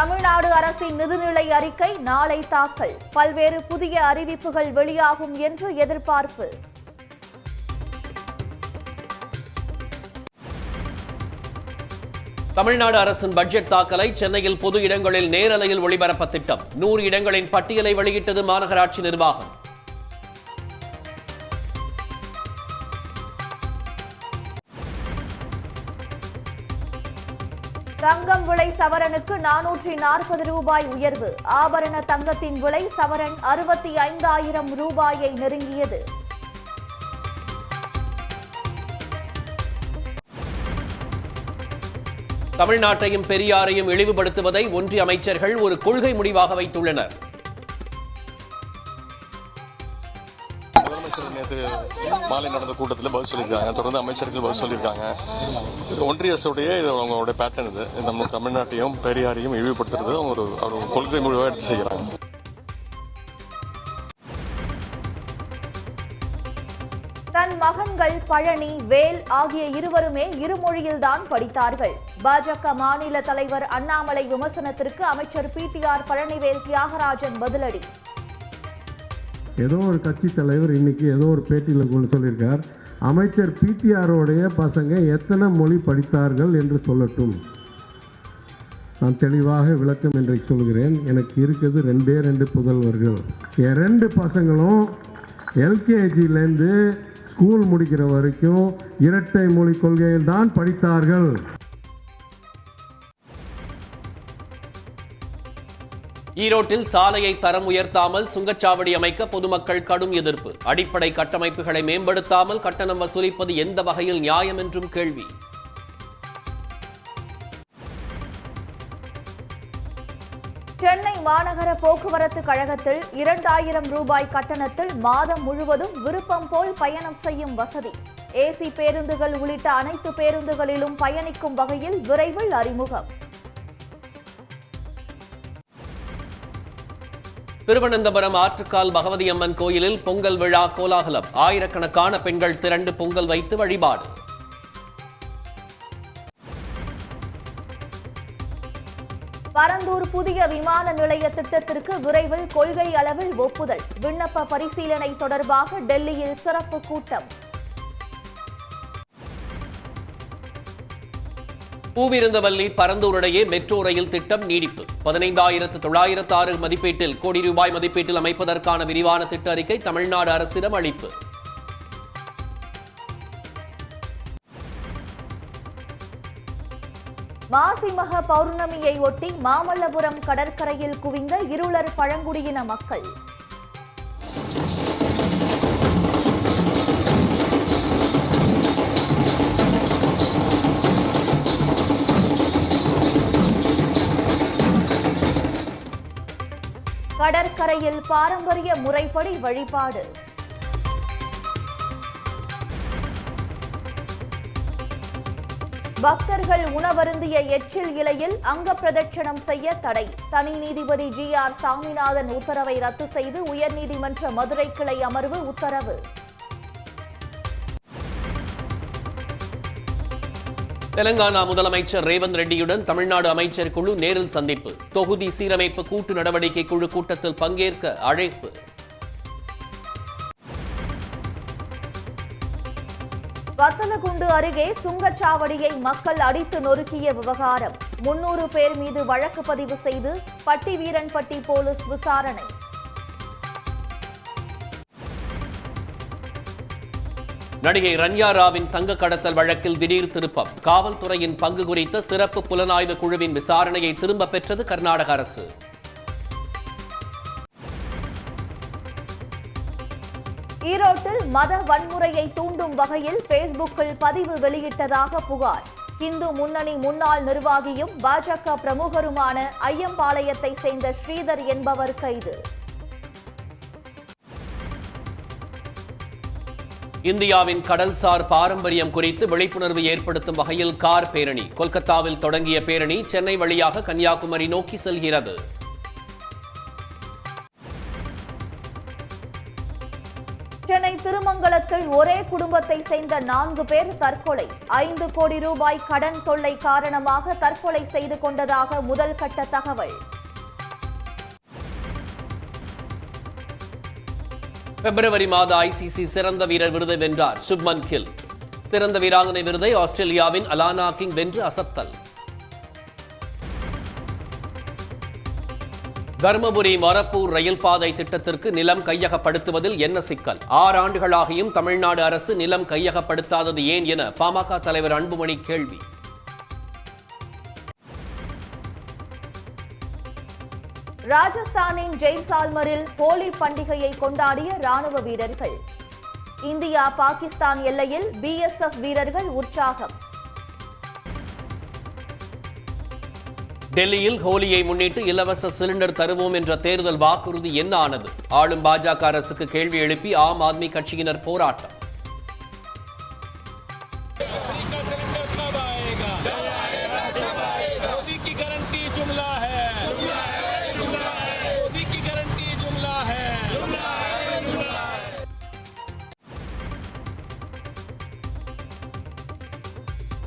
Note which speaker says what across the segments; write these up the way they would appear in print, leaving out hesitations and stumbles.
Speaker 1: தமிழ்நாடு அரசின் நிதிநிலை அறிக்கை நாளை தாக்கல். பல்வேறு புதிய அறிவிப்புகள் வெளியாகும் என்று எதிர்பார்ப்பு.
Speaker 2: தமிழ்நாடு அரசின் பட்ஜெட் தாக்கலை சென்னையில் பொது இடங்களில் நேரலையில் ஒளிபரப்ப திட்டம். 100 இடங்களின் பட்டியலை வெளியிட்டது மாநகராட்சி நிர்வாகம்.
Speaker 1: தங்கம் விலை சவரனுக்கு 440 ரூபாய் உயர்வு. ஆபரண தங்கத்தின் விலை சவரன் 65,000 ரூபாயை நெருங்கியது.
Speaker 2: தமிழ்நாட்டையும் பெரியாரையும் இழிவுபடுத்துவதை ஒன்றிய அமைச்சர்கள் ஒரு கொள்கை முடிவாக வைத்துள்ளனர்.
Speaker 3: முதலமைச்சர் நேற்று மாலை நடந்த கூட்டத்தில் பதில் சொல்லியிருக்காங்க. தொடர்ந்து அமைச்சர்கள் பதில் சொல்லியிருக்காங்க. ஒன்றிய அரசுடைய இது அவங்களுடைய பேட்டர்ன். இது நம்ம தமிழ்நாட்டையும் பெரியாரையும் இழிவுபடுத்துறது ஒரு கொள்கை முடிவாக எடுத்து செய்கிறாங்க.
Speaker 1: தன் மகன்கள் பழனி, வேல் ஆகிய இருவருமே இருமொழியில்தான் படித்தார்கள். பாஜக மாநில தலைவர் அண்ணாமலை விமர்சனத்திற்கு அமைச்சர் பிடிஆர் பழனிவேல் தியாகராஜன் பதிலடி.
Speaker 4: ஏதோ ஒரு கட்சி தலைவர் இன்னைக்கு ஏதோ ஒரு பேட்டியில் சொல்லியிருக்கார், அமைச்சர் பிடிஆரோடைய பசங்க எத்தனை மொழி படித்தார்கள் என்று சொல்லட்டும். நான் தெளிவாக விளக்கம் இன்றைக்கு சொல்கிறேன். எனக்கு இருக்குது 2 புதல்வர்கள். என் 2 பசங்களும் எல்கேஜிலேருந்து ஸ்கூல் முடிக்கிற வரைக்கும் இரட்டை மொழி கொள்கையில் தான் படித்தார்கள்.
Speaker 2: ஈரோட்டில் சாலையை தரம் உயர்த்தாமல் சுங்கச்சாவடி அமைக்க பொதுமக்கள் கடும் எதிர்ப்பு. அடிப்படை கட்டமைப்புகளை மேம்படுத்தாமல் கட்டணம் வசூலிப்பது எந்த வகையில் நியாயம் என்றும் கேள்வி.
Speaker 1: சென்னை மாநகர போக்குவரத்து கழகத்தில் 2000 ரூபாய் கட்டணத்தில் மாதம் முழுவதும் விருப்பம் போல் பயணம் செய்யும் வசதி. ஏசி பேருந்துகள் உள்ளிட்ட அனைத்து பேருந்துகளிலும் பயணிக்கும் வகையில் விரைவில் அறிமுகம்.
Speaker 2: திருவனந்தபுரம் ஆற்றுக்கால் பகவதி அம்மன் கோயிலில் பொங்கல் விழா கோலாகலம். ஆயிரக்கணக்கான பெண்கள் திரண்டு பொங்கல் வைத்து வழிபாடு.
Speaker 1: பரந்தூர் புதிய விமான நிலைய திட்டத்திற்கு விரைவில் கொள்கை அளவில் ஒப்புதல். விண்ணப்ப பரிசீலனை தொடர்பாக டெல்லியில் சிறப்பு கூட்டம்.
Speaker 2: பூவிருந்தவல்லி பரந்தூர் இடையே மெட்ரோ ரயில் திட்டம் நீடிப்பு. 15,906 மதிப்பீட்டில் கோடி ரூபாய் மதிப்பீட்டில் அமைப்பதற்கான விரிவான திட்ட அறிக்கை தமிழ்நாடு அரசிடம் அளிப்பு.
Speaker 1: மாசிமக பௌர்ணமியை ஒட்டி மாமல்லபுரம் கடற்கரையில் குவிந்த இருளர் பழங்குடியின மக்கள். கடற்கரையில் பாரம்பரிய முறைப்படி வழிபாடு. பக்தர்கள் உணவருந்திய எச்சில் இலையில் அங்க பிரதட்சணம் செய்ய தடை. தனி நீதிபதி GR சாமிநாதன் உத்தரவை ரத்து செய்து உயர்நீதிமன்ற மதுரை கிளை அமர்வு உத்தரவு.
Speaker 2: தெலங்கானா முதலமைச்சர் ரேவந்த் ரெட்டியுடன் தமிழ்நாடு அமைச்சர் குழு நேரில் சந்திப்பு. தொகுதி சீரமைப்பு கூட்டு நடவடிக்கை குழு கூட்டத்தில் பங்கேற்க அழைப்பு.
Speaker 1: வத்தலகுண்டு அருகே சுங்கச்சாவடியை மக்கள் அடித்து நொறுக்கிய விவகாரம். 300 பேர் மீது வழக்கு பதிவு செய்து பட்டிவீரன்பட்டி போலீஸ் விசாரணை.
Speaker 2: நடிகை ரன்யா ராவின் தங்க கடத்தல் வழக்கில் திடீர் திருப்பம். காவல்துறையின் பங்கு குறித்த சிறப்பு புலனாய்வு குழுவின் விசாரணையை திரும்ப பெற்றது கர்நாடக அரசு.
Speaker 1: ஈரோட்டில் மத வன்முறையை தூண்டும் வகையில் பேஸ்புக்கில் பதிவு வெளியிட்டதாக புகார். இந்து முன்னணி முன்னாள் நிர்வாகியும் பாஜக பிரமுகருமான ஐயம்பாளையத்தை சேர்ந்த ஸ்ரீதர் என்பவர் கைது.
Speaker 2: இந்தியாவின் கடல்சார் பாரம்பரியம் குறித்து விழிப்புணர்வு ஏற்படுத்தும் வகையில் கார் பேரணி. கொல்கத்தாவில் தொடங்கிய பேரணி சென்னை வழியாக கன்னியாகுமரி நோக்கி செல்கிறது.
Speaker 1: சென்னை திருமங்கலத்தில் காஞ்சிபுரத்தில் ஒரே குடும்பத்தை சேர்ந்த 4 பேர் தற்கொலை. 5 கோடி ரூபாய் கடன் தொல்லை காரணமாக தற்கொலை செய்து கொண்டதாக முதல் கட்ட தகவல்.
Speaker 2: பிப்ரவரி மாத ஐசிசி சிறந்த வீரர் விருதை வென்றார் சுப்மன் கில். சிறந்த வீராங்கனை விருதை ஆஸ்திரேலியாவின் அலானா கிங் வென்று அசத்தல். தருமபுரி மொரப்பூர் ரயில் பாதை திட்டத்திற்கு நிலம் கையகப்படுத்துவதில் என்ன சிக்கல்? 6 ஆண்டுகளாகியும் தமிழ்நாடு அரசு நிலம் கையகப்படுத்தாதது ஏன் என பாமக தலைவர் அன்புமணி கேள்வி.
Speaker 1: ராஜஸ்தானின் ஜெய்சால்மரில் ஹோலி பண்டிகையை கொண்டாடிய ராணுவ வீரர்கள். இந்தியா பாகிஸ்தான் எல்லையில் பிஎஸ்எஃப் வீரர்கள் உற்சாகம்.
Speaker 2: டெல்லியில் ஹோலியை முன்னிட்டு இலவச சிலிண்டர் தருவோம் என்ற தேர்தல் வாக்குறுதி என்ன ஆனது? ஆளும் பாஜக அரசுக்கு கேள்வி எழுப்பி ஆம் ஆத்மி கட்சியினர் போராட்டம்.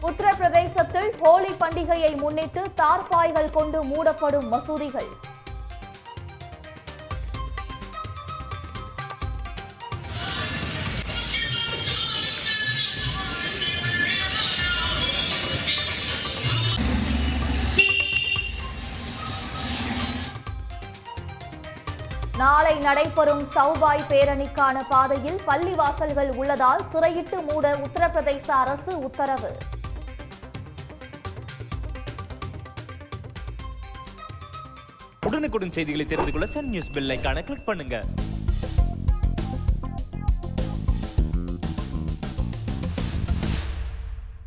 Speaker 1: உத்தரப்பிரதேசத்தில் ஹோலி பண்டிகையை முன்னிட்டு தார்பாய்கள் கொண்டு மூடப்படும் மசூதிகள். நாளை நடைபெறும் சௌபாய் பேரணிக்கான பாதையில் பள்ளிவாசல்கள் உள்ளதால் திரையிட்டு மூட உத்தரப்பிரதேச அரசு உத்தரவு.
Speaker 5: உடனுக்குடன் செய்திகளை தெரிந்து கொள்ள சன் நியூஸ் பெல் ஐகானை கிளிக் பண்ணுங்க.